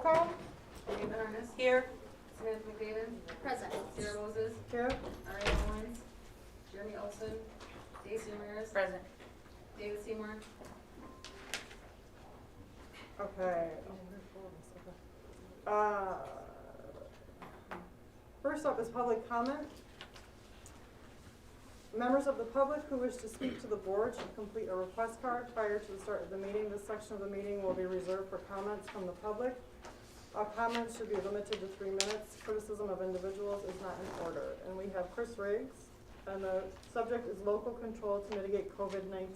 Roll call. Dave Ernest. Here. Samantha McDavid. Present. Sarah Moses. Here. Ariana Owens. Jeremy Olson. Daisy Ramirez. Present. David Seymour. Okay. First up is public comment. Members of the public who wish to speak to the board should complete a request card prior to the start of the meeting. This section of the meeting will be reserved for comments from the public. All comments should be limited to 3 minutes. Criticism of individuals is not in order. And we have Chris Riggs, and the subject is local control to mitigate COVID-19.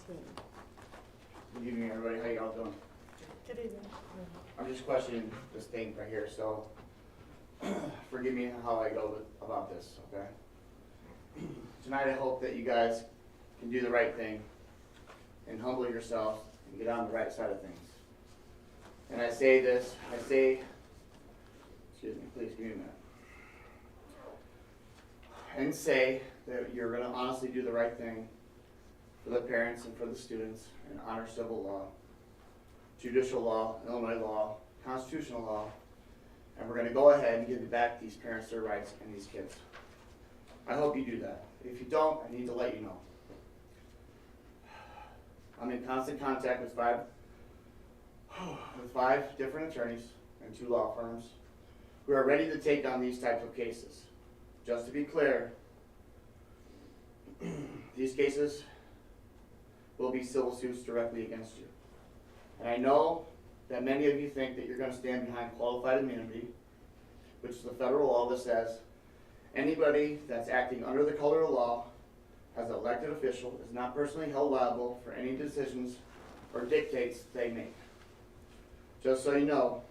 Good evening, everybody. How y'all doing? Good evening. I'm just questioning this thing right here, so forgive me how I go about this, okay? Tonight I hope that you guys can do the right thing and humble yourselves and get on the right side of things. And I say this, excuse me, please give me a minute. And say that you're gonna honestly do the right thing for the parents and for the students and honor civil law, judicial law, Illinois law, constitutional law, and we're going to go ahead and give back these parents their rights and these kids. I hope you do that. If you don't, I need to let you know. I'm in constant contact with five different attorneys and 2 law firms who are ready to take on these types of cases. Just to be clear, these cases will be civil suits directly against you. And I know that many of you think that you're going to stand behind qualified immunity, which is the federal law that says anybody that's acting under the color of law as an elected official is not personally held liable for any decisions or dictates they make. Just so you know,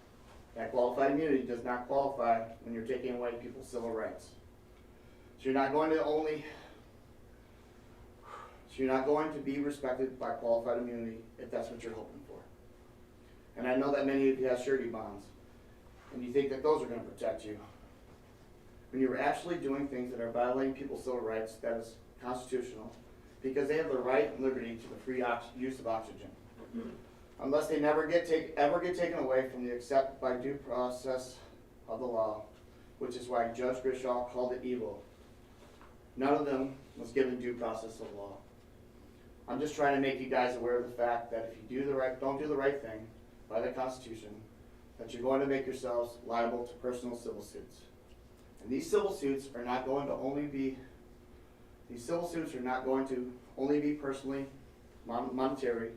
that qualified immunity does not qualify when you're taking away people's civil rights. So you're not going to be respected by qualified immunity if that's what you're hoping for. And I know that many of you have surety bonds, and you think that those are going to protect you. When you're actually doing things that are violating people's civil rights, that is constitutional, because they have the right and liberty to the free use of oxygen. Unless they ever get taken away from the except by due process of the law, which is why Judge Grishaw called it evil. None of them was given due process of law. I'm just trying to make you guys aware of the fact that if you don't do the right thing by the Constitution, that you're going to make yourselves liable to personal civil suits. And these civil suits are not going to only be personally monetary.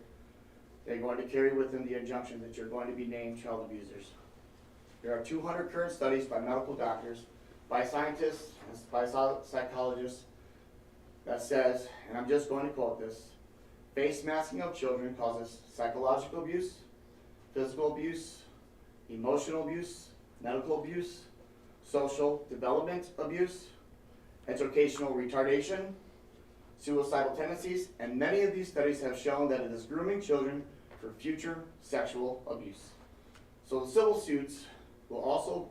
They're going to carry with them the injunction that you're going to be named child abusers. There are 200 current studies by medical doctors, by scientists, and by psychologists that says, and I'm just going to quote this, face masking of children causes psychological abuse, physical abuse, emotional abuse, medical abuse, social development abuse, educational retardation, suicidal tendencies, and many of these studies have shown that it is grooming children for future sexual abuse. So the civil suits will also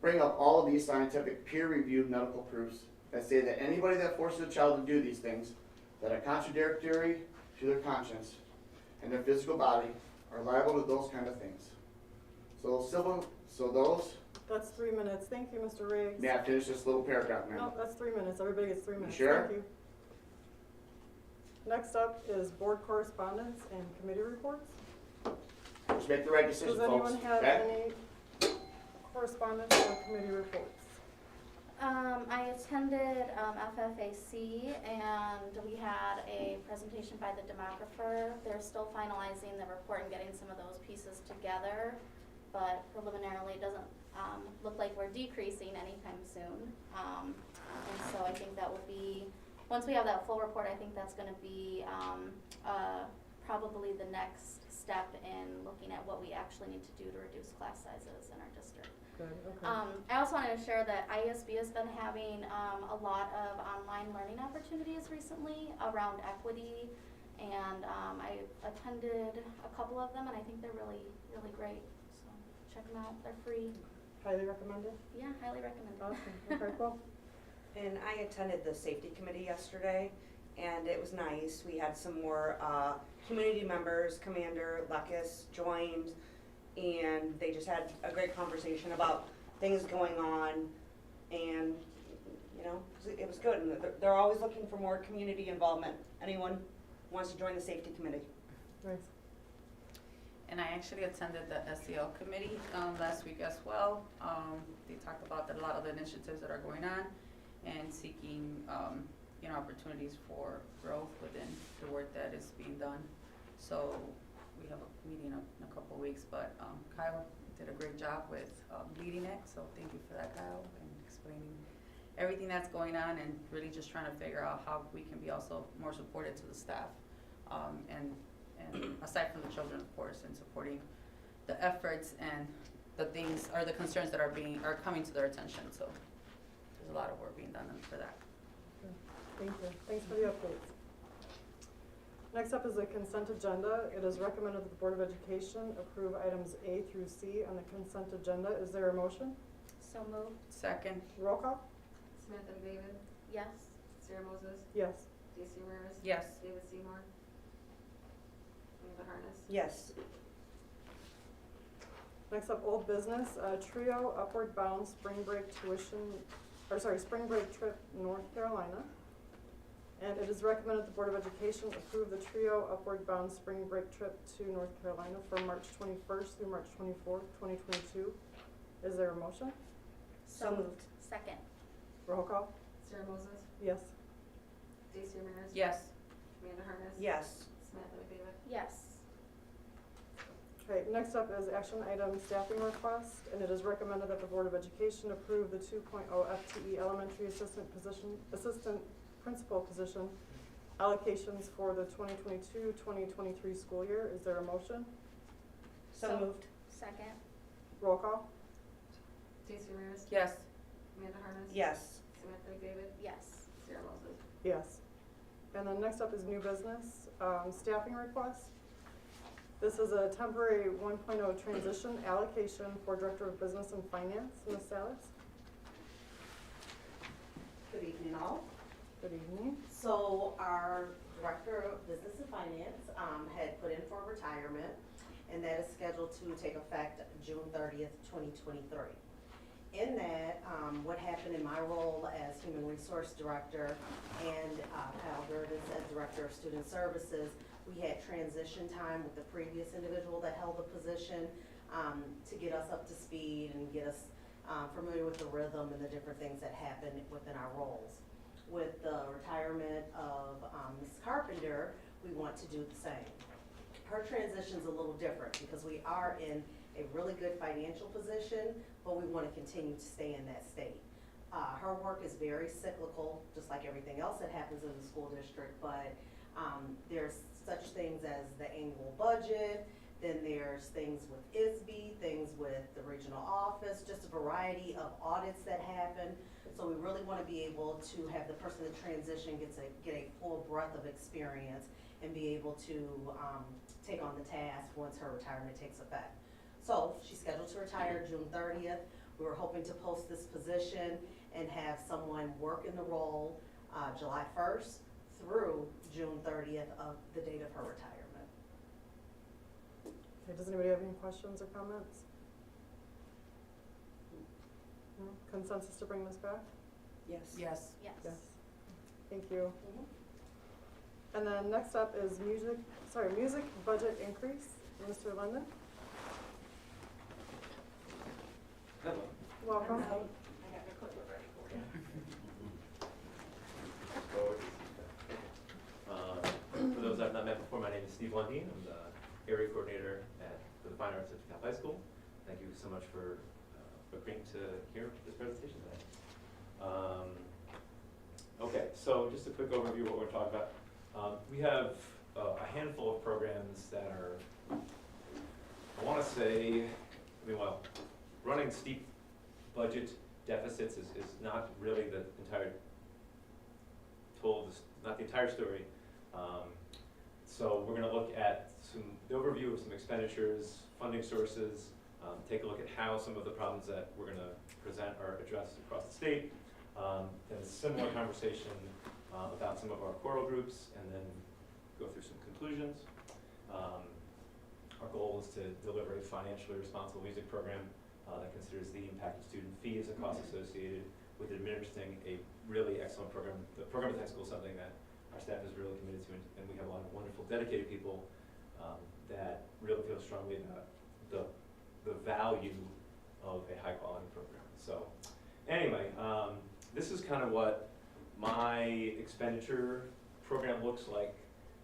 bring up all of these scientific peer-reviewed medical proofs that say that anybody that forces a child to do these things that are contradictory to their conscience and their physical body are liable to those kind of things. That's 3 minutes. Thank you, Mr. Riggs. May I finish this little paragraph, ma'am? No, that's 3 minutes. Everybody gets 3 minutes. sure? Thank you. Next up is board correspondence and committee reports. Just make the right decision, Does folks. anyone have Okay? any correspondence or committee reports? I attended FFAC, and we had a presentation by the demographer. They're still finalizing the report and getting some of those pieces together, but preliminarily it doesn't look like we're decreasing anytime soon. And so I think that will be, once we have that full report, I think that's going to be probably the next step in looking at what we actually need to do to reduce class sizes in our district. Good, okay. I also wanted to share that ISB has been having a lot of online learning opportunities recently around equity, and I attended a couple of them, and I think they're really, really great. So check them out; they're free. Highly recommended? Yeah, highly recommended. Awesome. Okay, cool. And I attended the safety committee yesterday, and it was nice. We had some more community members. Commander Lucas joined, and they just had a great conversation about things going on, and, you know, it was good, and they're always looking for more community involvement. Anyone wants to join the safety committee? Nice. And I actually attended the SEL committee last week as well. They talked about a lot of the initiatives that are going on and seeking opportunities for growth within the work that is being done. So we have a meeting in a couple of weeks, but Kyle did a great job with leading it. So thank you for that, Kyle, and explaining everything that's going on and really just trying to figure out how we can be also more supportive to the staff. And aside from the children, of course, and supporting the efforts and the things or the concerns that are coming to their attention. So there's a lot of work being done for that. Thank you. Thanks for the updates. Next up is the consent agenda. It is recommended that the Board of Education approve items A through C on the consent agenda. Is there a motion? So moved. Second. Roll call? Samantha McDavid, Yes. Sarah Moses, Yes. J.C. Ramirez. Yes. David Seymour. Amanda Harness. Yes. Next up, old business, trio upward bound spring break spring break trip North Carolina. And it is recommended the Board of Education approve the trio upward bound spring break trip to North Carolina from March 21st through March 24th, 2022. Is there a motion? So moved. Second. Roll call? Sarah Moses, Yes. J.C. Ramirez. Yes. Amanda Harness. Yes. Samantha McDavid. Yes. Okay, next up is action item staffing request, and it is recommended that the Board of Education approve the 2.0 FTE elementary assistant principal position allocations for the 2022-2023 school year. Is there a motion? So moved. Second. Roll call? J.C. Ramirez. Yes. Amanda Harness. Yes. Samantha McDavid. Yes. Sarah Moses. Yes. And then next up is new business, staffing request. This is a temporary 1.0 transition allocation for Director of Business and Finance, Ms. Salas. Good evening all. Good evening. So our Director of Business and Finance had put in for retirement, and that is scheduled to take effect June 30th, 2023. In that, what happened in my role as Human Resource Director and Kyle Gerdes as Director of Student Services, we had transition time with the previous individual that held the position to get us up to speed and get us familiar with the rhythm and the different things that happen within our roles. With the retirement of Ms. Carpenter, we want to do the same. Her transition's a little different because we are in a really good financial position, but we want to continue to stay in that state. Her work is very cyclical, just like everything else that happens in the school district, but there's such things as the annual budget, then there's things with ISB, things with the regional office, just a variety of audits that happen. So we really want to be able to have the person that transition get a full breadth of experience and be able to take on the task once her retirement takes effect. So she's scheduled to retire June 30th. We were hoping to post this position and have someone work in the role July 1st through June 30th of the date of her retirement. Okay, does anybody have any questions or comments? No? Consensus to bring this back? Yes. Yes. Yes. Yes. Thank you. And then next up is music budget increase. Mr. London? Hello. Welcome. I got the clipboard ready for you. For those I've not met before, my name is Steve Lundeen. I'm the area coordinator for the Fine Arts at DeKalb High School. Thank you so much for agreeing to hear this presentation today. Okay, so just a quick overview of what we're talking about. We have a handful of programs that are, I want to say, running steep budget deficits is not really the entire not the entire story. So we're going to look at the overview of some expenditures, funding sources, take a look at how some of the problems that we're going to present are addressed across the state, then a similar conversation about some of our choral groups, and then go through some conclusions. Our goal is to deliver a financially responsible music program that considers the impact of student fee as a cost associated with administering a really excellent program. The program at the high school is something that our staff is really committed to, and we have a lot of wonderful, dedicated people that really feel strongly about the value of a high-quality program. So, anyway, this is kind of what my expenditure program looks like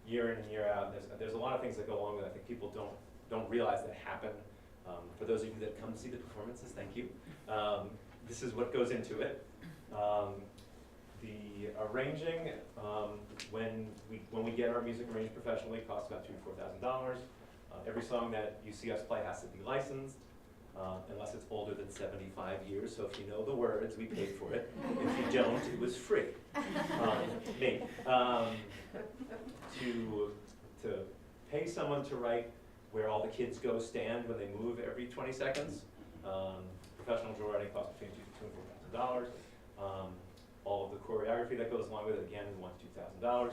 year in and year out. There's a lot of things that go along with it. I think people don't realize that happen. For those of you that come see the performances, thank you. This is what goes into it. The arranging, when we get our music arranged professionally, costs about $2,000 to $4,000. Every song that you see us play has to be licensed, unless it's older than 75 years. So if you know the words, we paid for it. If you don't, it was free. Me. To pay someone to write where all the kids go stand when they move every 20 seconds. Professional drill writing costs between $2,000 and $4,000. All of the choreography that goes along with it, again, is $1,000 to $2,000.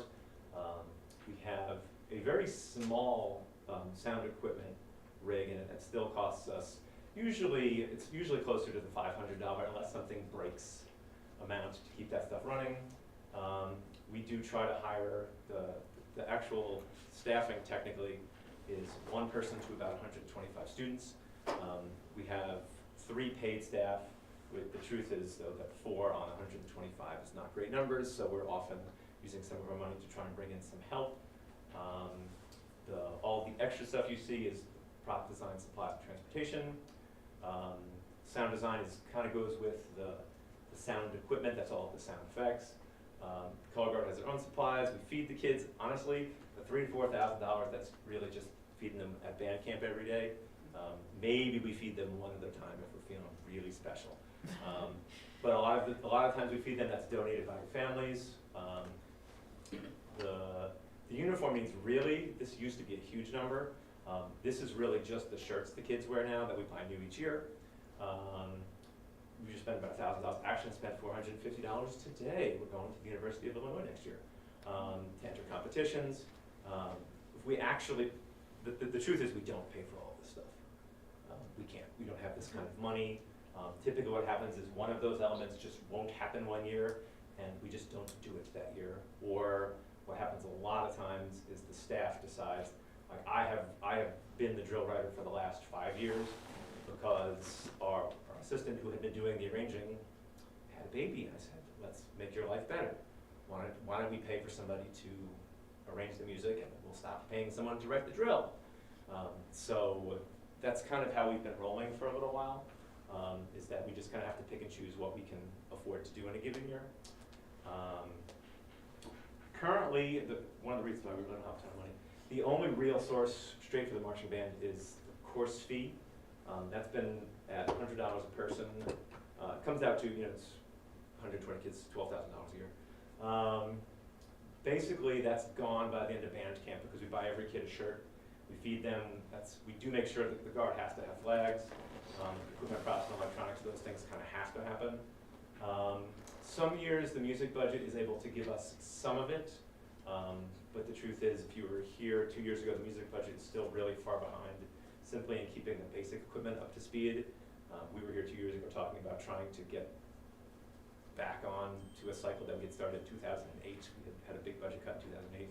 We have a very small sound equipment rig in it that still costs us, it's usually closer to the $500 unless something breaks amount to keep that stuff running. We do try to hire the actual staffing technically is one person to about 125 students. We have 3 paid staff. The truth is, though, that 4 on 125 is not great numbers, so we're often using some of our money to try and bring in some help. All the extra stuff you see is product design, supplies, and transportation. Sound design kind of goes with the sound equipment. That's all of the sound effects. Color Guard has their own supplies. We feed the kids. Honestly, the $3,000 to $4,000, that's really just feeding them at band camp every day. Maybe we feed them one at a time if we're feeling really special. But a lot of times we feed them that's donated by families. The uniform needs this used to be a huge number. This is really just the shirts the kids wear now that we buy new each year. We just spent about $1,000. Actually spent $450 today. We're going to the University of Illinois next year to enter competitions. If we actually, the truth is we don't pay for all this stuff. We can't. We don't have this kind of money. Typically what happens is one of those elements just won't happen one year, and we just don't do it that year. Or what happens a lot of times is the staff decides, like I have been the drill writer for the last 5 years because our assistant who had been doing the arranging had a baby, and I said, let's make your life better. Why don't we pay for somebody to arrange the music, and we'll stop paying someone to write the drill. So that's kind of how we've been rolling for a little while, is that we just kind of have to pick and choose what we can afford to do in a given year. Currently, one of the reasons why we don't have a ton of money, the only real source straight for the marching band is the course fee. That's been at $100 a person. It comes out to, it's 120 kids, $12,000 a year. Basically, that's gone by the end of band camp because we buy every kid a shirt. We feed them. We do make sure that the guard has to have flags. Equipment, props, and electronics, those things kind of have to happen. Some years the music budget is able to give us some of it, but the truth is if you were here 2 years ago, the music budget is still really far behind simply in keeping the basic equipment up to speed. We were here 2 years ago talking about trying to get back on to a cycle that we had started in 2008. We had a big budget cut in 2008.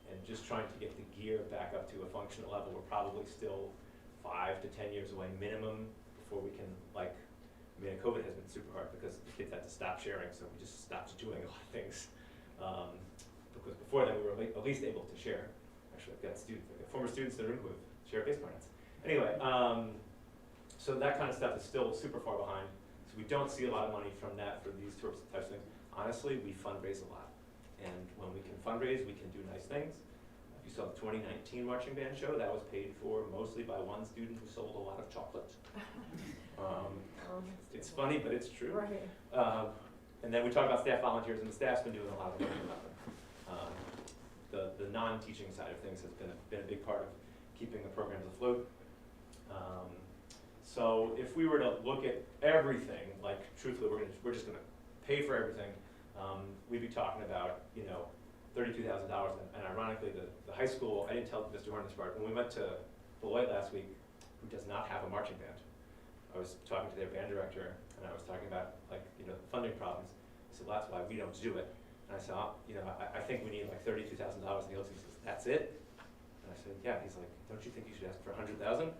And just trying to get the gear back up to a functional level. We're probably still 5 to 10 years away minimum before we can, COVID has been super hard because the kids had to stop sharing, so we just stopped doing a lot of things. Because before then we were at least able to share. Actually, I've got former students in the room who have shared bass clarinets. Anyway, so that kind of stuff is still super far behind. So we don't see a lot of money from that for these types of things. Honestly, we fundraise a lot. And when we can fundraise, we can do nice things. If you saw the 2019 marching band show, that was paid for mostly by one student who sold a lot of chocolate. It's funny, but it's true. Right. And then we talk about staff volunteers, and the staff's been doing a lot of work about them. The non-teaching side of things has been a big part of keeping the programs afloat. So if we were to look at everything, truthfully, we're just gonna pay for everything, we'd be talking about, $32,000. And ironically, the high school, I didn't tell Mr. Horn this part, when we went to Beloit last week who does not have a marching band. I was talking to their band director, and I was talking about, like, you know, funding problems. He said, well, that's why we don't do it. And I said, you know, I think we need like $32,000. And he looks and he says, that's it? And I said, yeah. He's like, don't you think you should ask for 100,000? I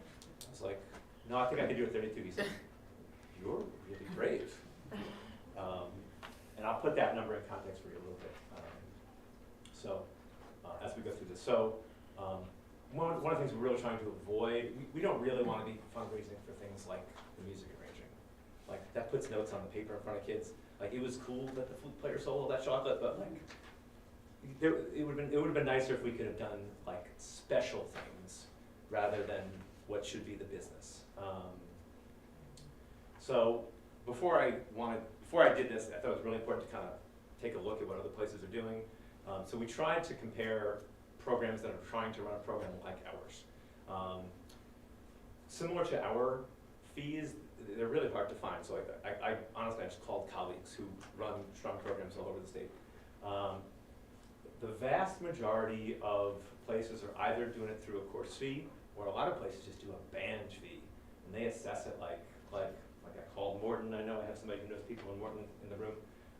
was like, no, I think I can do it 32. He said, you're really brave. And I'll put that number in context for you a little bit. As we go through this. One of the things we're really trying to avoid, we don't really want to be fundraising for things like the music arranging. Like, that puts notes on the paper in front of kids. Like, it was cool that the flute player sold all that chocolate, but like, it would have been nicer if we could have done like special things rather than what should be the business. So before I did this, I thought it was really important to kind of take a look at what other places are doing. So we tried to compare programs that are trying to run a program like ours. Similar to our fees, they're really hard to find. So I honestly, I just called colleagues who run strong programs all over the state. The vast majority of places are either doing it through a course fee, or a lot of places just do a band fee, and they assess it like I called Morton. I know I have somebody who knows people in Morton in the room.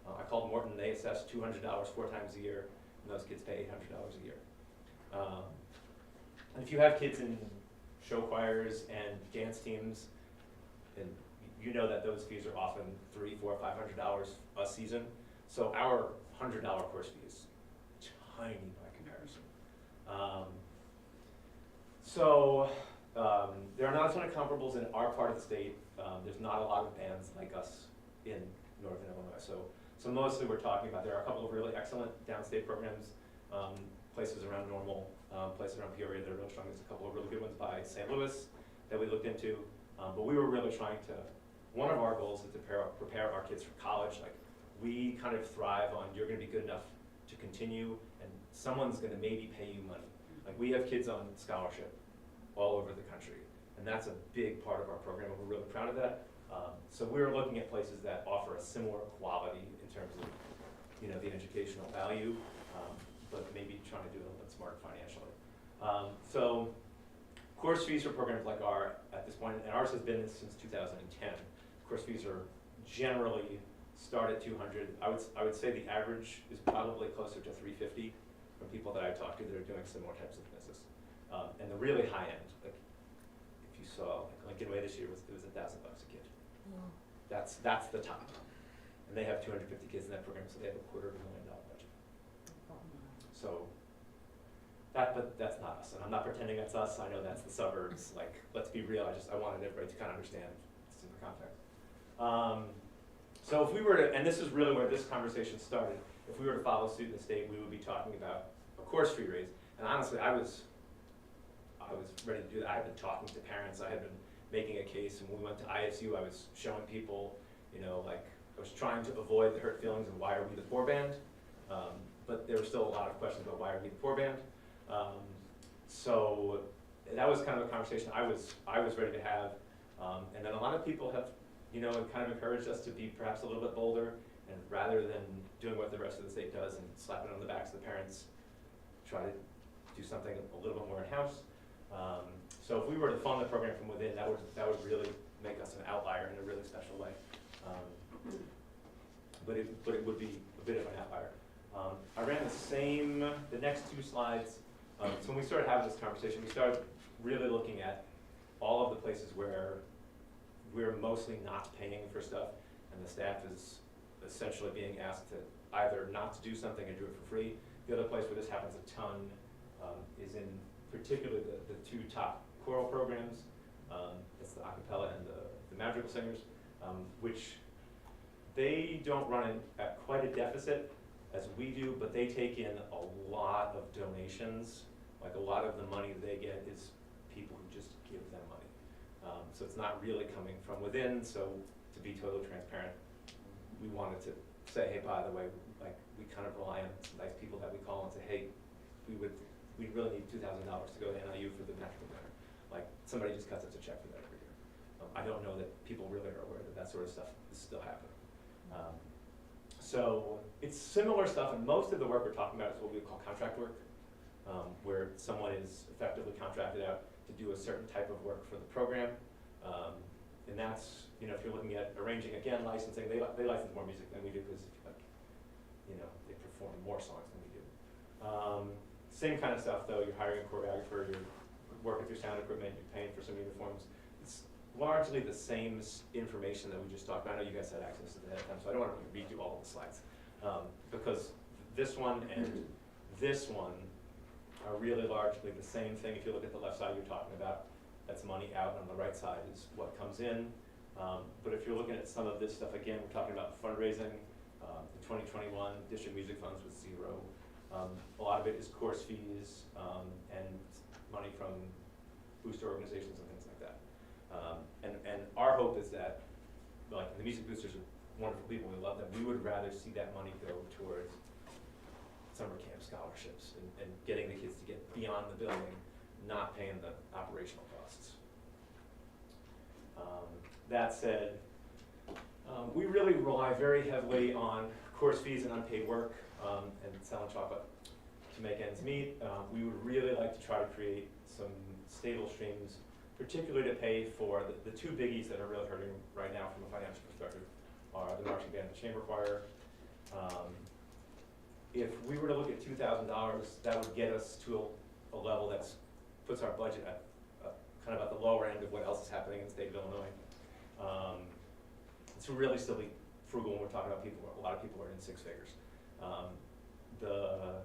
I called Morton. They assess $200 4 times a year, and those kids pay $800 a year. And if you have kids in show choirs and dance teams, and you know that those fees are often $300, $400, $500 a season. So our $100 course fee is tiny by comparison. There are not a ton of comparables in our part of the state. There's not a lot of bands like us in Northern Illinois. So mostly we're talking about, there are a couple of really excellent downstate programs, places around Normal, places around Peoria that are real strong. There's a couple of really good ones by St. Louis that we looked into. But we were really trying to, one of our goals is to prepare our kids for college. Like, we kind of thrive on, you're gonna be good enough to continue, and someone's gonna maybe pay you money. Like, we have kids on scholarship all over the country, and that's a big part of our program, and we're really proud of that. So we're looking at places that offer a similar quality in terms of, you know, the educational value, but maybe trying to do it a little bit smarter financially. So course fees for programs like ours at this point, and ours has been since 2010. Course fees are generally start at $200. I would say the average is probably closer to $350 from people that I talked to that are doing similar types of business. And the really high end, like if you saw, like Lincoln Way this year it was $1,000 a kid. That's the top. And they have 250 kids in that program, so they have $250,000 budget. So but that's not us, and I'm not pretending that's us. I know that's the suburbs. Like, let's be real. I wanted everybody to kind of understand this in the context. So if we were to, and this is really where this conversation started, if we were to follow suit in the state, we would be talking about a course fee raise. And honestly, I was ready to do that. I had been talking to parents. I had been making a case, and when we went to ISU, I was showing people, you know, like, I was trying to avoid the hurt feelings of why are we the poor band, but there were still a lot of questions about why are we the poor band. So that was kind of a conversation I was ready to have, and then a lot of people have, you know, kind of encouraged us to be perhaps a little bit bolder, and rather than doing what the rest of the state does and slapping on the backs of the parents, try to do something a little bit more in-house. So if we were to fund the program from within, that would really make us an outlier in a really special way. But it would be a bit of an outlier. I ran the next two slides. So when we started having this conversation, we started really looking at all of the places where we're mostly not paying for stuff, and the staff is essentially being asked to either not to do something and do it for free. The other place where this happens a ton is in particularly the two top choral programs. It's the a cappella and the madrigal singers, which they don't run at quite a deficit as we do, but they take in a lot of donations. Like, a lot of the money they get is people who just give them money. So it's not really coming from within. So to be totally transparent, we wanted to say, hey, by the way, like, we kind of rely on some nice people that we call and say, hey, we really need $2,000 to go to NIU for the national dinner. Like, somebody just cuts us a check for that every year. I don't know that people really are aware that that sort of stuff is still happening. So it's similar stuff, and most of the work we're talking about is what we call contract work, where someone is effectively contracted out to do a certain type of work for the program. And that's, you know, if you're looking at arranging, again, licensing, they license more music than we do because, you know, they perform more songs than we do. Same kind of stuff though, you're hiring a choreographer, you're working through sound equipment, you're paying for some uniforms. It's largely the same information that we just talked about. I know you guys had access to that ahead of time, so I don't want to redo all of the slides. Because this one and this one are really largely the same thing. If you look at the left side you're talking about, that's money out, on the right side is what comes in. But if you're looking at some of this stuff, again, we're talking about fundraising. The 2021 district music funds was zero. A lot of it is course fees and money from booster organizations and things like that. And our hope is that, like, the music boosters are wonderful people, we love them. We would rather see that money go towards summer camp scholarships and getting the kids to get beyond the building, not paying the operational costs. That said, we really rely very heavily on course fees and unpaid work and selling chocolate to make ends meet. We would really like to try to create some stable streams, particularly to pay for the two biggies that are really hurting right now from a financial perspective are the marching band and the chamber choir. If we were to look at $2,000, that would get us to a level that puts our budget at kind of at the lower end of what else is happening in the state of Illinois. It's really still be frugal when we're talking about people. A lot of people are in six figures. The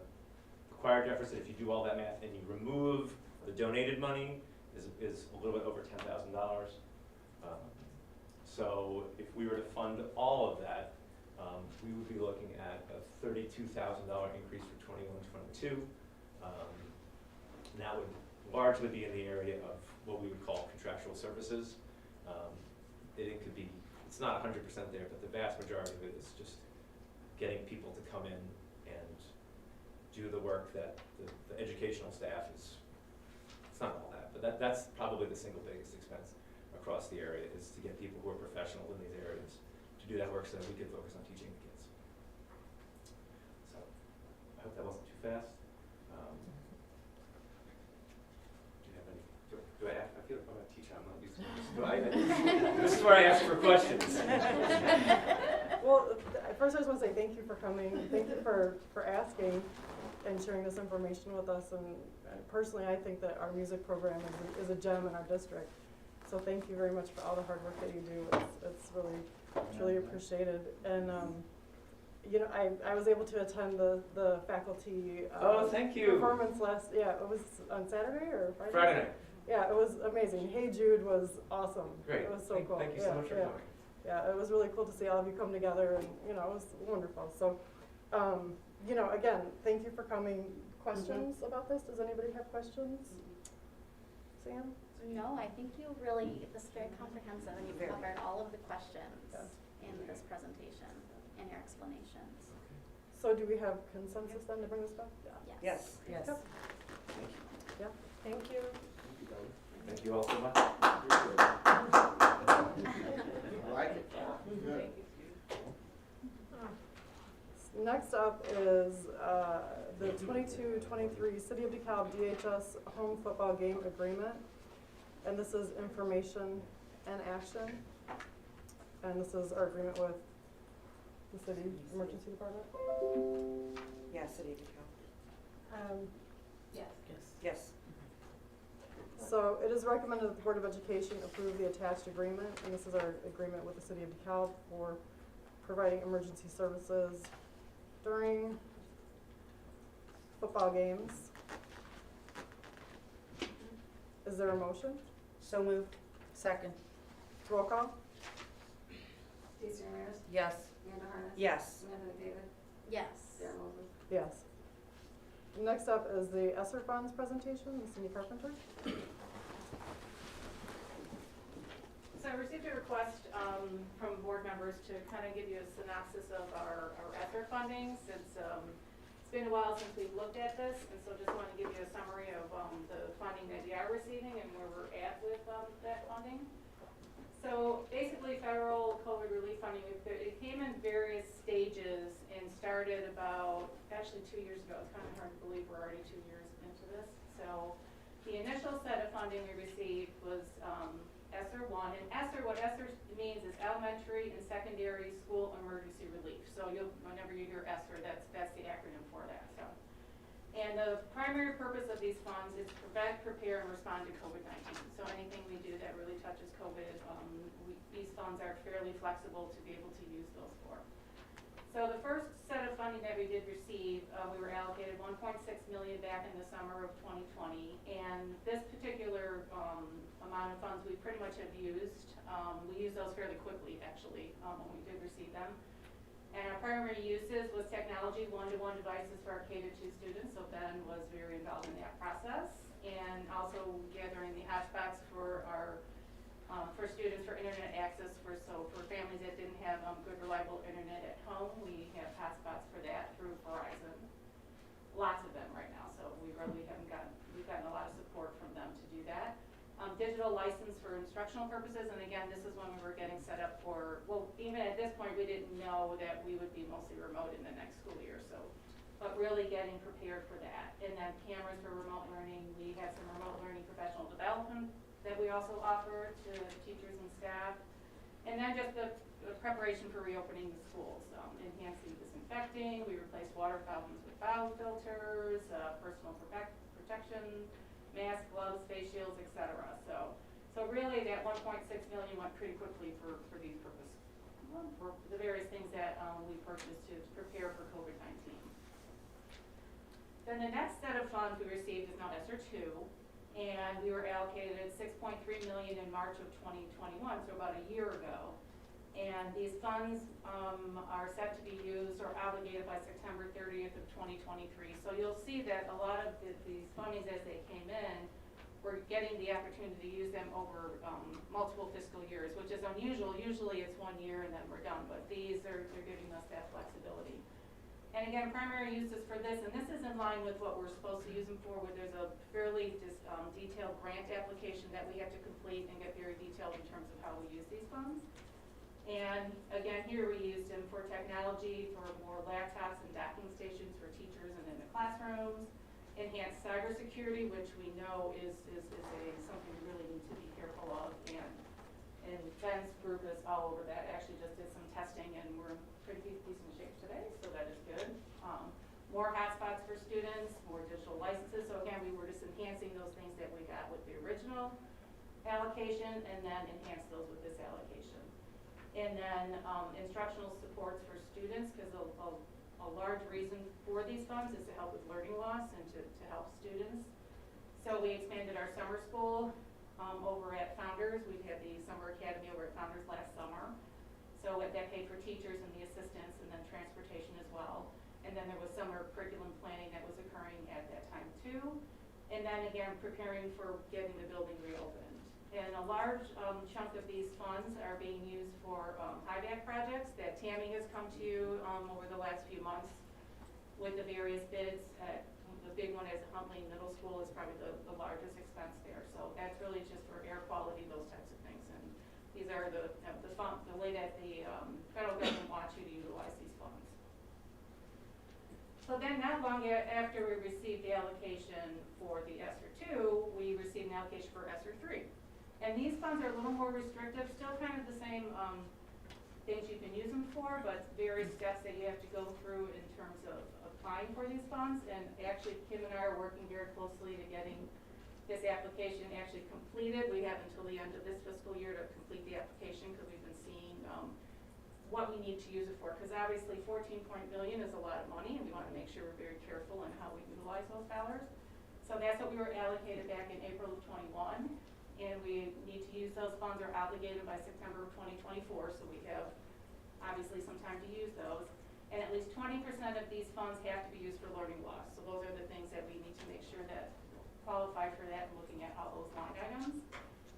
choir deficit, if you do all that math and you remove the donated money, is a little bit over $10,000. So if we were to fund all of that, we would be looking at a $32,000 increase for 21-22. And that would largely be in the area of what we would call contractual services. It could be, it's not 100% there, but the vast majority of it is just getting people to come in and do the work that the educational staff is, it's not all that, but that's probably the single biggest expense across the area, is to get people who are professional in these areas to do that work so that we can focus on teaching the kids. So I hope that wasn't too fast. Do you have any, do I feel like I'm a teacher, I'm not used to this. This is where I ask for questions. Well, first I just want to say thank you for coming. Thank you for asking and sharing this information with us. And personally, I think that our music program is a gem in our district. So thank you very much for all the hard work that you do. It's really appreciated. And you know, I was able to attend the faculty Thank you. performance it was on Saturday or Friday? Friday night. Yeah, it was amazing. Hey Jude was awesome. Great. It was so cool. Thank you so much for coming. Yeah, it was really cool to see all of you come together, and you know, it was wonderful. So, you know, again, thank you for coming. Questions about this? Does anybody have questions? Sam? No, I think you really, this is very comprehensive, and you've Very. covered all of the questions Yeah. in this presentation and your explanations. So do we have consensus then to bring this back? Yes. Yes. Yep. Yeah, thank you. Thank you all so much. I like it. Good. Next up is the 22-23 City of DeKalb DHS home football game agreement. And this is information and action. And this is our agreement with the city emergency department. Yes, City of DeKalb. Yes. Yes. So it is recommended that the Board of Education approve the attached agreement, and this is our agreement with the City of DeKalb for providing emergency services during football games. Is there a motion? So moved. Second. Roll call? Stacy Ramirez, Yes. Amanda Harness. Yes. Amanda McDavid, Yes. Sarah Mosley. Yes. Next up is the ESSER funds presentation, Cindy Carpenter. So I received a request from board members to kind of give you a synopsis of our ESSER funding, since it's been a while since we've looked at this, and so just want to give you a summary of the funding that we are receiving and where we're at with that funding. So basically, federal COVID relief funding, it came in various stages and started about, actually 2 years ago. It's kind of hard to believe we're already 2 years into this. So The initial set of funding we received was ESSER one, and ESSER, what ESSER means is Elementary and Secondary School Emergency Relief. So whenever you hear ESSER, that's the acronym for that. So, and the primary purpose of these funds is to prevent, prepare, and respond to COVID-19. So anything we do that really touches COVID, these funds are fairly flexible to be able to use those for. So the first set of funding that we did receive, we were allocated $1.6 million back in the summer of 2020, and this particular amount of funds we pretty much have used. We used those fairly quickly, actually, when we did receive them. And our primary uses was technology, one-to-one devices for our K-2 students, so Ben was very involved in that process, and also gathering the hotspots for our for students for internet access for families that didn't have good reliable internet at home. We have hotspots for that through Verizon. Lots of them right now, so we've gotten a lot of support from them to do that. Digital license for instructional purposes, and again, this is when we were getting set up for, well, even at this point, we didn't know that we would be mostly remote in the next school year, so, but really getting prepared for that. And then cameras for remote learning. We have some remote learning professional development that we also offer to teachers and staff. And then just the preparation for reopening the schools, enhancing disinfecting. We replaced water fountains with biofilters, personal protection, masks, gloves, face shields, etc. So really that 1.6 million went pretty quickly for these purposes, for the various things that we purchased to prepare for COVID-19. Then the next set of funds we received is now ESSER 2. And we were allocated $6.3 million in March of 2021, so about a year ago. And these funds are set to be used or obligated by September 30th of 2023. So you'll see that a lot of these fundings as they came in, we're getting the opportunity to use them over multiple fiscal years, which is unusual. Usually it's 1 year and then we're done, but they're giving us that flexibility. And again, primary uses for this, and this is in line with what we're supposed to use them for, where there's a fairly detailed grant application that we have to complete and get very detailed in terms of how we use these funds. And again, here we used them for technology, for more laptops and docking stations for teachers and in the classrooms, enhanced cybersecurity, which we know is something we really need to be careful of, and Ben's group is all over that. Actually just did some testing and we're in pretty decent shape today, so that is good. More hotspots for students, more digital licenses. So again, we were just enhancing those things that we got with the original allocation and then enhance those with this allocation. And then instructional supports for students, because a large reason for these funds is to help with learning loss and to help students. So we expanded our summer school over at Founders. We had the summer academy over at Founders last summer. So that paid for teachers and the assistants and then transportation as well. And then there was summer curriculum planning that was occurring at that time too. And then again, preparing for getting the building reopened. And a large chunk of these funds are being used for HIVAC projects that Tammy has come to you over the last few months with the various bids. The big one is Huntley Middle School is probably the largest expense there. So that's really just for air quality, those types of things. And these are the way that the federal government wants you to utilize these funds. So then not long after we received the allocation for the ESSER 2, we received an allocation for ESSER 3. And these funds are a little more restrictive, still kind of the same things you can use them for, but various steps that you have to go through in terms of applying for these funds. And actually, Kim and I are working very closely to getting this application actually completed. We have until the end of this fiscal year to complete the application because we've been seeing what we need to use it for. Because obviously $14 million is a lot of money and we want to make sure we're very careful in how we utilize those dollars. So that's what we were allocated back in April of 21. And we need to use those funds are obligated by September of 2024. So we have obviously some time to use those. And at least 20% of these funds have to be used for learning loss. So those are the things that we need to make sure that qualify for that and looking at all those line items.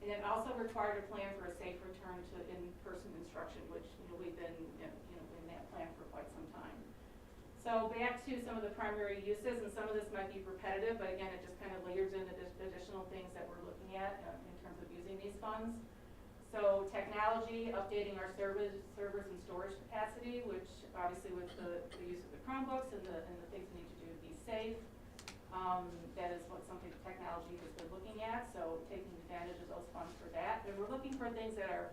And then also required a plan for a safe return to in-person instruction, which we've been in that plan for quite some time. So back to some of the primary uses, and some of this might be repetitive, but again, it just kind of layers in additional things that we're looking at in terms of using these funds. So technology, updating our servers and storage capacity, which obviously with the use of the Chromebooks and the things we need to do to be safe. That is what something technology has been looking at, so taking advantage of those funds for that. And we're looking for things that are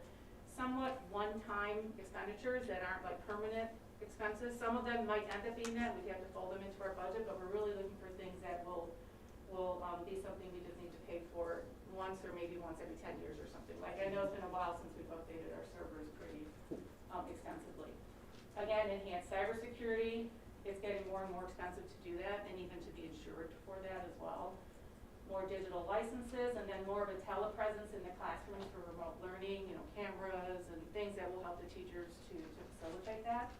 somewhat one-time expenditures that aren't like permanent expenses. Some of them might end up being that, we'd have to fold them into our budget, but we're really looking for things that will be something we just need to pay for once or maybe once every 10 years or something. Like, I know it's been a while since we've updated our servers pretty extensively. Again, enhanced cybersecurity, it's getting more and more expensive to do that and even to be insured for that as well. More digital licenses, and then more of a telepresence in the classroom for remote learning, you know, cameras and things that will help the teachers to facilitate that.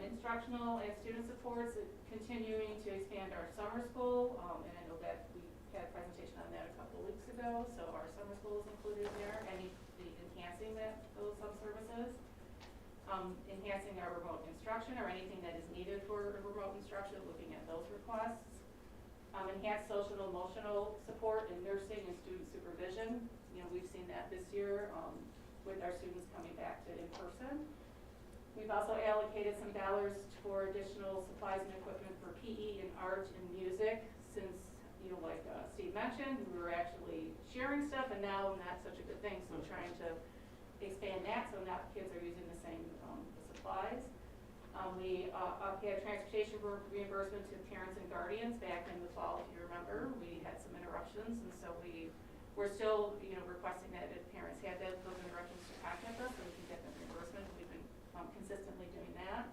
Instructional and student supports, continuing to expand our summer school, and I know that we had a presentation on that a couple of weeks ago, so our summer school is included there, and enhancing those services. Enhancing our remote instruction or anything that is needed for remote instruction, looking at those requests. Enhanced social and emotional support in nursing and student supervision. You know, we've seen that this year with our students coming back to in-person. We've also allocated some dollars for additional supplies and equipment for PE and art and music since, you know, like Steve mentioned, we were actually sharing stuff and now not such a good thing, so trying to expand that so now kids are using the same supplies. We had transportation reimbursement to parents and guardians back in the fall, if you remember. We had some interruptions, and so we're still, you know, requesting that if parents had those interruptions to contact us, so we can get them reimbursement. We've been consistently doing that.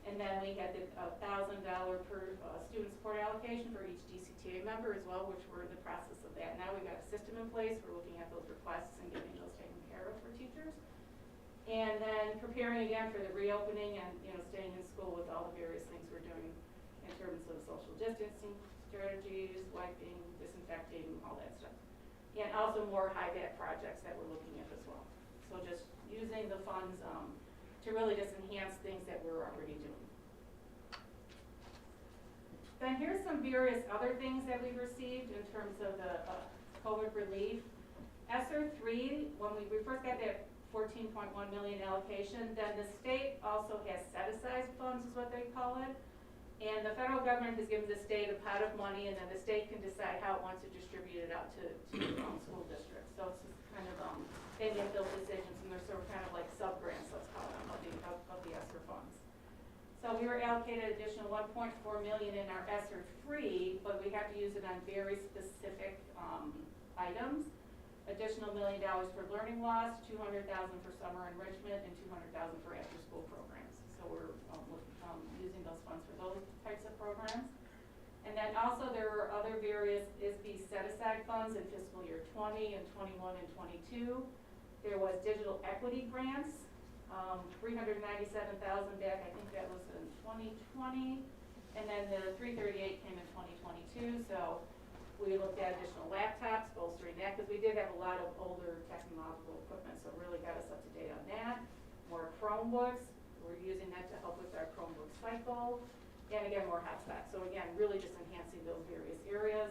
And then we had the $1,000 per student support allocation for each DCTA member as well, which we're in the process of that. Now we've got a system in place. We're looking at those requests and getting those taken care of for teachers. And then preparing again for the reopening and, you know, staying in school with all the various things we're doing in terms of social distancing strategies, wiping, disinfecting, all that stuff. And also more high-vat projects that we're looking at as well. So just using the funds to really just enhance things that we're already doing. Then here's some various other things that we've received in terms of the COVID relief. ESSER 3, when we first got that 14.1 million allocation, then the state also has set-aside funds is what they call it. And the federal government has given the state a pot of money, and then the state can decide how it wants to distribute it out to school districts. So it's just kind of, they make those decisions, and they're sort of kind of like sub-grants, let's call them, of the ESSER funds. So we were allocated additional 1.4 million in our ESSER 3, but we have to use it on very specific items. Additional $1 million for learning loss, $200,000 for summer enrichment, and $200,000 for after-school programs. So we're using those funds for those types of programs. And then also there were other various ISB set-aside funds in fiscal year 20 and 21 and 22. There was digital equity grants, $397,000 back, I think that was in 2020, and then the 338 came in 2022. So we looked at additional laptops, bolstering that, because we did have a lot of older technological equipment, so really got us up to date on that. More Chromebooks, we're using that to help with our Chromebook cycle. And again, more hotspots. So again, really just enhancing those various areas.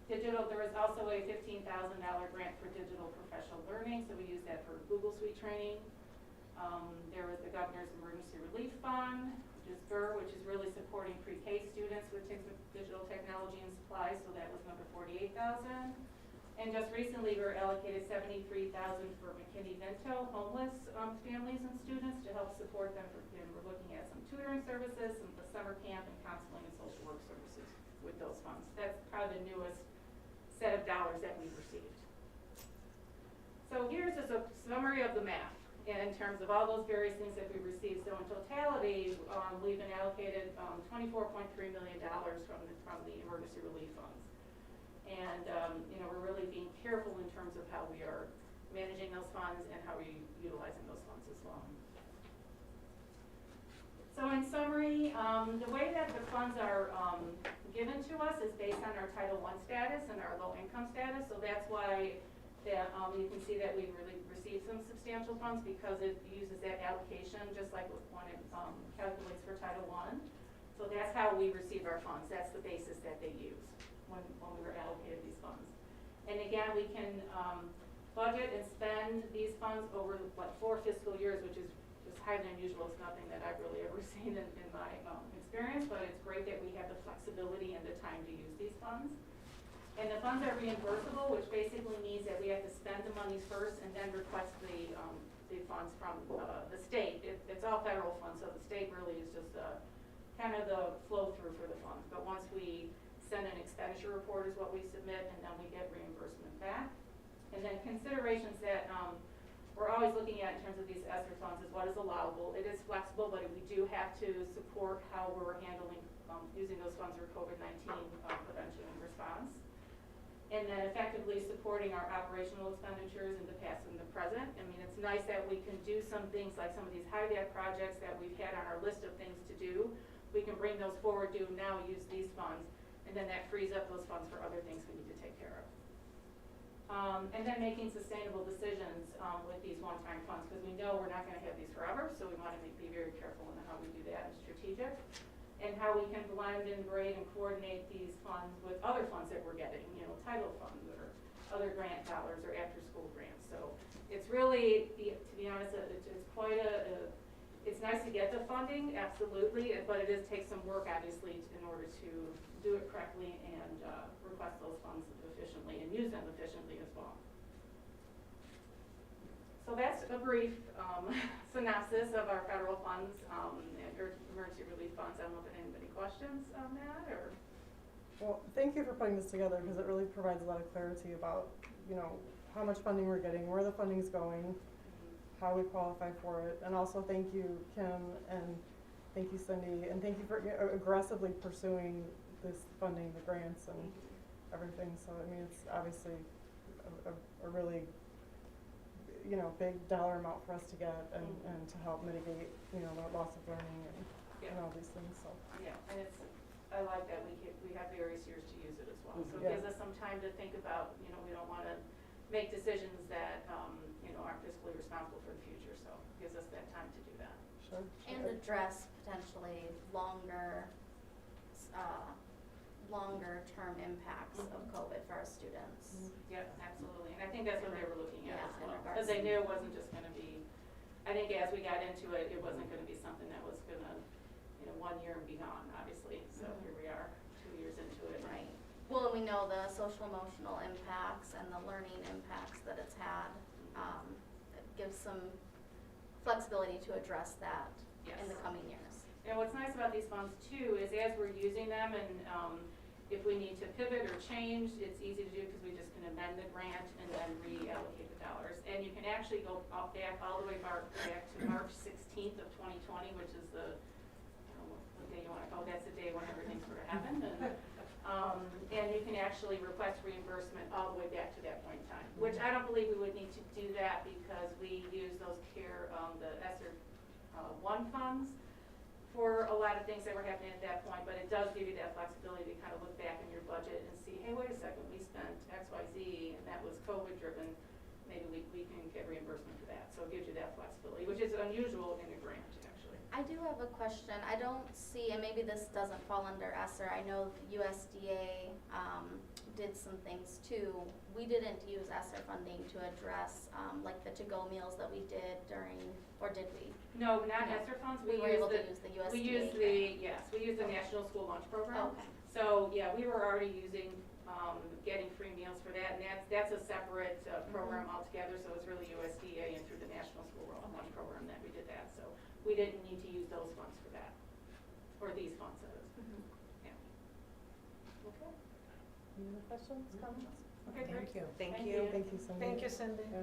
Digital, there was also a $15,000 grant for digital professional learning, so we used that for Google Suite training. There was the Governor's Emergency Relief Fund, which is GER, which is really supporting pre-K students with digital technology and supplies, so that was number 48,000. And just recently, we were allocated $73,000 for McKinney-Vento homeless families and students to help support them. And we're looking at some tutoring services, some summer camp, and counseling and social work services with those funds. That's probably the newest set of dollars that we've received. So here's just a summary of the map in terms of all those various things that we've received. So in totality, we've been allocated $24.3 million from the emergency relief funds. And you know, we're really being careful in terms of how we are managing those funds and how we're utilizing those funds as well. So in summary, the way that the funds are given to us is based on our Title I status and our low income status. So that's why that, you can see that we've really received some substantial funds because it uses that allocation just like when it calculates for Title I. So that's how we receive our funds. That's the basis that they use when we were allocated these funds. And again, we can budget and spend these funds over what 4 fiscal years, which is just it's highly unusual, it's nothing that I've really ever seen in my experience, but it's great that we have the flexibility and the time to use these funds. And the funds are reimbursable, which basically means that we have to spend the monies first and then request the funds from the state. It's all federal funds, so the state really is just kind of the flow through for the funds. But once we send an expenditure report is what we submit, and then we get reimbursement back. And then considerations that we're always looking at in terms of these ESSER funds is what is allowable. It is flexible, but we do have to support how we're handling using those funds for COVID-19 prevention and response. And then effectively supporting our operational expenditures in the past and the present. I mean, it's nice that we can do some things like some of these high-value projects that we've had on our list of things to do. We can bring those forward, do now, use these funds, and then that frees up those funds for other things we need to take care of. And then making sustainable decisions with these one-time funds, because we know we're not going to have these forever, so we want to be very careful in how we do that and strategic. And how we can blend and grade and coordinate these funds with other funds that we're getting, you know, title funds or other grant dollars or after-school grants. So it's really, to be honest, it's quite it's nice to get the funding, absolutely, but it does take some work, obviously, in order to do it correctly and request those funds efficiently and use them efficiently as well. So that's a brief synopsis of our federal funds and emergency relief funds. I don't know if anybody questions on that or. Well, thank you for putting this together, because it really provides a lot of clarity about, you know, how much funding we're getting, where the funding's going, how we qualify for it. And also thank you, Kim, and thank you, Cindy, and thank you for aggressively pursuing this funding, the grants and everything. So, I mean, it's obviously a really, you know, big dollar amount for us to get and to help mitigate, you know, the loss of learning and all these things, so. Yeah, and I like that we have various years to use it as well. So it Yeah. gives us some time to think about, you know, we don't want to make decisions that, you know, aren't fiscally responsible for the future. So it gives us that time to do that. Sure. And address potentially longer term impacts of COVID for our students. Yeah, absolutely. And I think that's what they were looking at Yeah, as in well. regards Because they to- knew it wasn't just going to be, I think as we got into it, it wasn't going to be something that was going to, you know, 1 year and be gone, obviously. So here we are, 2 years into it. Right. Well, we know the social emotional impacts and the learning impacts that it's had. It gives some flexibility to address that in the coming years. And what's nice about these funds too is as we're using them and if we need to pivot or change, it's easy to do because we just can amend the grant and then reallocate the dollars. And you can actually go back all the way back to March 16th of 2020, which is the, I don't know what day you want to, that's the day when everything sort of happened. And you can actually request reimbursement all the way back to that point in time, which I don't believe we would need to do that because we use those the ESSER 1 funds for a lot of things that were happening at that point, but it does give you that flexibility to kind of look back in your budget and see, hey, wait a second, we spent X, Y, Z, and that was COVID driven. Maybe we can get reimbursement for that. So it gives you that flexibility, which is unusual in a grant, actually. I do have a question. I don't see, and maybe this doesn't fall under ESSER. I know USDA did some things too. We didn't use ESSER funding to address like the to-go meals that we did during, or did we? No, not No. ESSER funds. We were able to use the USDA. We used the National School Lunch Program. Okay. So, yeah, we were already using, getting free meals for that, and that's a separate program altogether, so it's really USDA and through the National School Lunch Program that we did that, so we didn't need to use those funds for that, or these funds, that is. Yeah. Okay. Any other questions, comments? Okay, great. Thank you. Thank you. Thank you, Cindy. Thank you, Cindy. Yeah.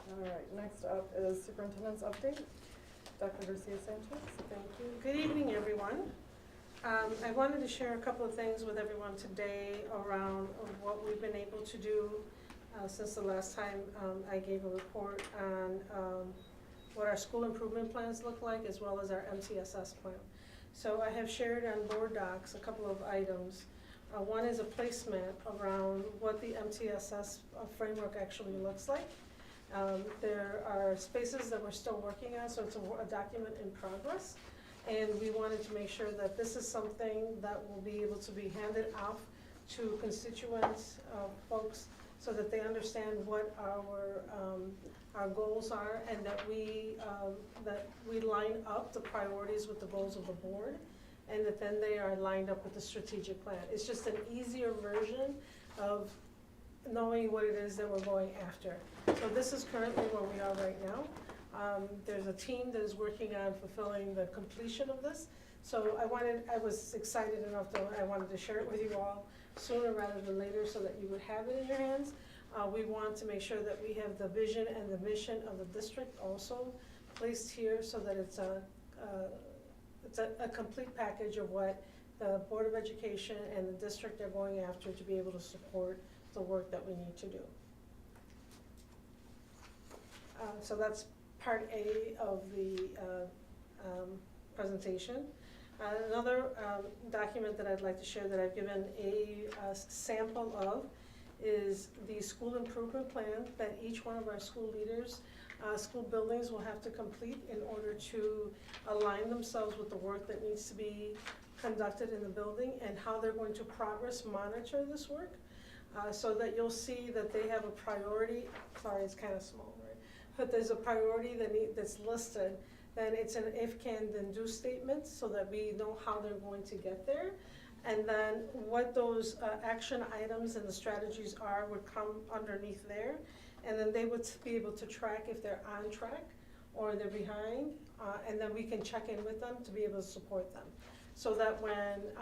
All right, next up is superintendent's update. Dr. Garcia Sanchez. Thank you. Good evening, everyone. I wanted to share a couple of things with everyone today around what we've been able to do since the last time I gave a report on what our school improvement plans look like, as well as our MTSS plan. So I have shared on board docs a couple of items. One is a placement around what the MTSS framework actually looks like. There are spaces that we're still working on, so it's a document in progress. And we wanted to make sure that this is something that will be able to be handed off to constituents, folks, so that they understand what our goals are, and that we line up the priorities with the goals of the board, and that then they are lined up with the strategic plan. It's just an easier version of knowing what it is that we're going after. So this is currently where we are right now. There's a team that is working on fulfilling the completion of this. So I was excited enough that I wanted to share it with you all sooner rather than later so that you would have it in your hands. We want to make sure that we have the vision and the mission of the district also placed here so that it's a complete package of what the Board of Education and the district are going after to be able to support the work that we need to do. So that's part A of the presentation. Another document that I'd like to share that I've given a sample of is the school improvement plan that each one of our school leaders, school buildings will have to complete in order to align themselves with the work that needs to be conducted in the building and how they're going to progress monitor this work. So that you'll see that they have a priority, sorry, it's kind of small, right? But there's a priority that's listed, then it's an if, can, then do statement so that we know how they're going to get there. And then what those action items and the strategies are would come underneath there. And then they would be able to track if they're on track or they're behind, and then we can check in with them to be able to support them. So that when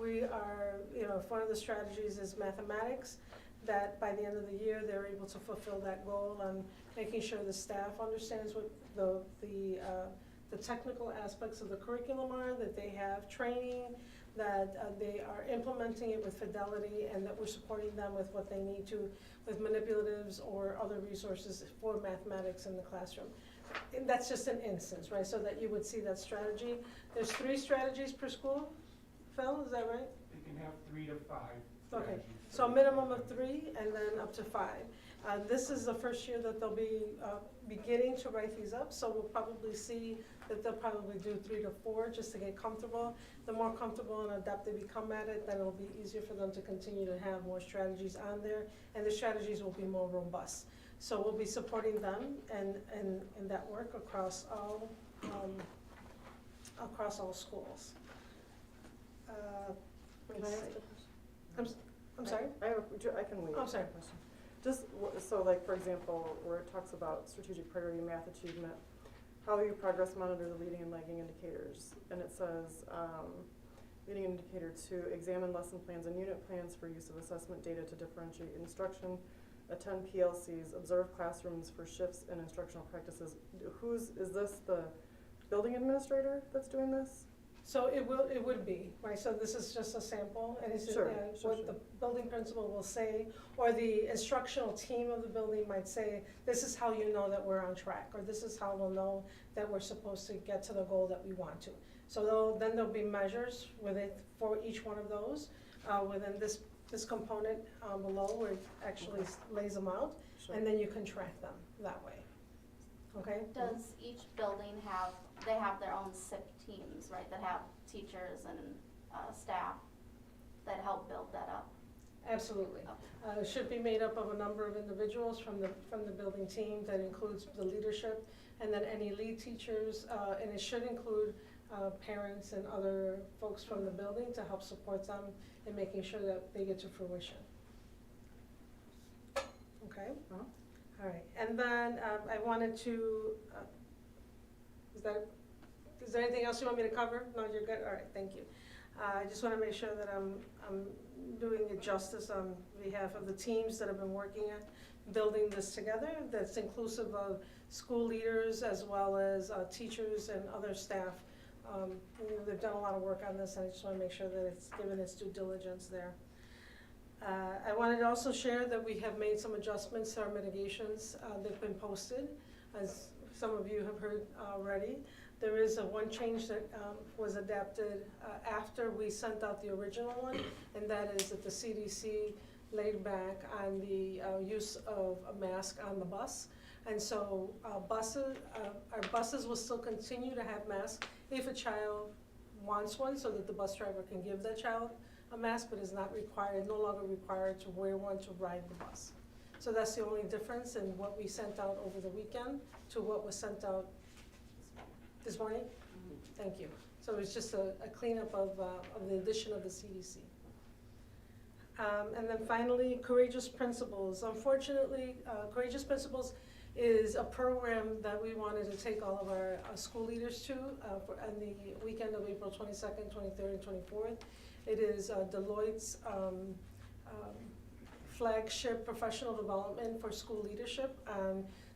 we are, if one of the strategies is mathematics, that by the end of the year, they're able to fulfill that goal on making sure the staff understands what the technical aspects of the curriculum are, that they have training, that they are implementing it with fidelity, and that we're supporting them with what they need to, with manipulatives or other resources for mathematics in the classroom. And that's just an instance, right? So that you would see that strategy. There's 3 strategies per school, Phil, is that right? They can have 3 to 5 Okay, strategies. so a minimum of 3 and then up to 5. This is the first year that they'll be beginning to write these up, so we'll probably see that they'll probably do 3 to 4 just to get comfortable. The more comfortable and adept they become at it, then it'll be easier for them to continue to have more strategies on there, and the strategies will be more robust. So we'll be supporting them and that work across all schools. Can I ask a question? I'm sorry? I can wait. Oh, sorry. Question. Just, so like, for example, where it talks about strategic priority math achievement, how you progress monitor the leading and lagging indicators. And it says, leading indicator 2, examine lesson plans and unit plans for use of assessment data to differentiate instruction, attend PLCs, observe classrooms for shifts in instructional practices. Is this the building administrator that's doing this? So it would be, right, so this is just a sample, and it's Sure, what the building principal will say, or the instructional team of the building might say, this is how you know that we're on track, or this is how we'll know that we're supposed to get to the goal that we want to. So then there'll be measures with it for each one of those, within this component below, where it actually lays them out, Sure. and then you can track them that way, okay? Does each building they have their own SIP teams, right, that have teachers and staff that help build that up? Absolutely. Okay. It should be made up of a number of individuals from the building team. That includes the leadership and then any lead teachers, and it should include parents and other folks from the building to help support them in making sure that they get to fruition. Okay? Uh-huh. All right, and then I wanted to, is there anything else you want me to cover? No, you're good? All right, thank you. I just want to make sure that I'm doing it justice on behalf of the teams that have been working at building this together. That's inclusive of school leaders as well as teachers and other staff. They've done a lot of work on this, and I just want to make sure that it's given its due diligence there. I wanted to also share that we have made some adjustments to our mitigations. They've been posted, as some of you have heard already. There is one change that was adapted after we sent out the original one, and that is that the CDC laid back on the use of a mask on the bus. And so our buses will still continue to have masks if a child wants one, so that the bus driver can give that child a mask, but is not required, no longer required to wear one to ride the bus. So that's the only difference in what we sent out over the weekend to what was sent out this morning? Thank you. So it's just a cleanup of the addition of the CDC. And then finally, Courageous Principles. Unfortunately, Courageous Principles is a program that we wanted to take all of our school leaders to on the weekend of April 22nd, 23rd, and 24th. It is Deloitte's flagship professional development for school leadership.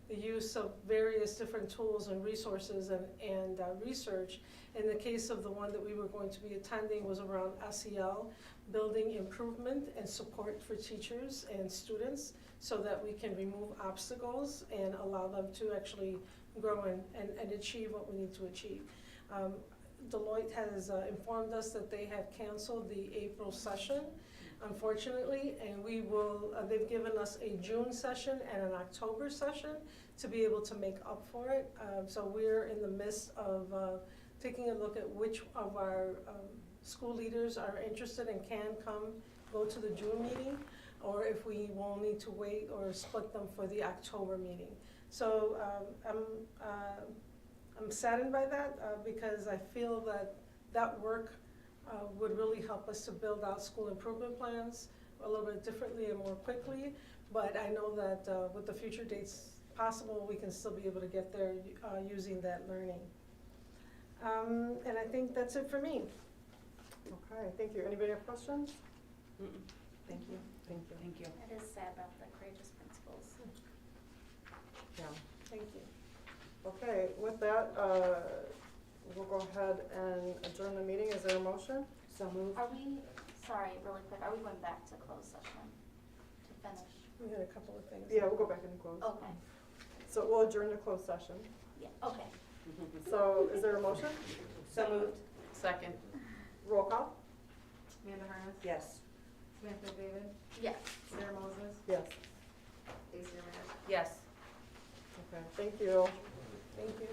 The use of various different tools and resources and research. In the case of the one that we were going to be attending was around SEL, building improvement and support for teachers and students so that we can remove obstacles and allow them to actually grow and achieve what we need to achieve. Deloitte has informed us that they have canceled the April session, unfortunately, and we will, they've given us a June session and an October session to be able to make up for it. So we're in the midst of taking a look at which of our school leaders are interested and can go to the June meeting, or if we will need to wait or split them for the October meeting. So I'm saddened by that because I feel that work would really help us to build out school improvement plans a little bit differently and more quickly. But I know that with the future dates possible, we can still be able to get there using that learning. And I think that's it for me. Okay, thank you. Anybody have questions? Thank you. Thank you. Thank you. It is sad about the Courageous Principles. Yeah. Thank you. Okay, with that, we'll go ahead and adjourn the meeting. Is there a motion? So moved. Are we, sorry, really quick, are we going back to closed session to finish? We had a couple of things. Yeah, we'll go back into close. Okay, So we'll adjourn to closed session. yeah, okay. So is there a motion? So moved. Second. Roll call? Amanda Harness? Yes. Samantha David? Yes. Sarah Moses? Yes. Stacy Ramirez? Yes. Okay, thank you. Thank you.